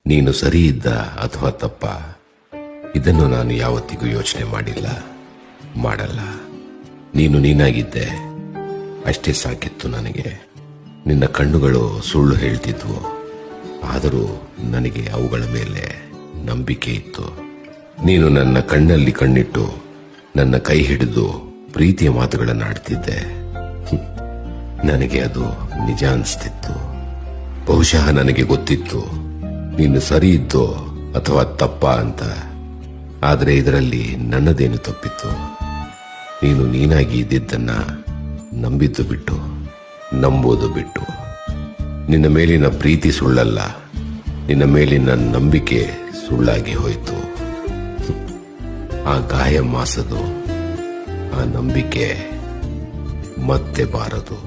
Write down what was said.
ನೀನು ಸರಿ ಇದ್ದ ಅಥವಾ ತಪ್ಪ, ಇದನ್ನು ನಾನು ಯಾವತ್ತಿಗೂ ಯೋಚನೆ ಮಾಡಿಲ್ಲ, ಮಾಡಲ್ಲ. ನೀನು ನೀನಾಗಿದ್ದೆ, ಅಷ್ಟೇ ಸಾಕಿತ್ತು ನನಗೆ. ನಿನ್ನ ಕಣ್ಣುಗಳು ಸುಳ್ಳು ಹೇಳ್ತಿದ್ವು, ಆದರೂ ನನಗೆ ಅವುಗಳ ಮೇಲೆ ನಂಬಿಕೆ ಇತ್ತು. ನೀನು ನನ್ನ ಕಣ್ಣಲ್ಲಿ ಕಣ್ಣಿಟ್ಟು ನನ್ನ ಕೈ ಹಿಡಿದು ಪ್ರೀತಿಯ ಮಾತುಗಳನ್ನಾಡ್ತಿದ್ದೆ. ನನಗೆ ಅದು ನಿಜ ಅನಿಸ್ತಿತ್ತು. ಬಹುಶಃ ನನಗೆ ಗೊತ್ತಿತ್ತು ನೀನು ಸರಿ ಇದ್ದೋ ಅಥವಾ ತಪ್ಪ ಅಂತ. ಆದರೆ ಇದರಲ್ಲಿ ನನ್ನದೇನು ತಪ್ಪಿತ್ತು? ನೀನು ನೀನಾಗಿ ಇದ್ದಿದ್ದನ್ನ ನಂಬಿದ್ದು ಬಿಟ್ಟು, ನಂಬೋದು ಬಿಟ್ಟು. ನಿನ್ನ ಮೇಲಿನ ಪ್ರೀತಿ ಸುಳ್ಳಲ್ಲ, ನಿನ್ನ ಮೇಲಿನ ನಂಬಿಕೆ ಸುಳ್ಳಾಗಿ ಹೋಯಿತು. ಆ ಗಾಯ ಮಾಸದು, ಆ ನಂಬಿಕೆ ಮತ್ತೆ ಬಾರದು.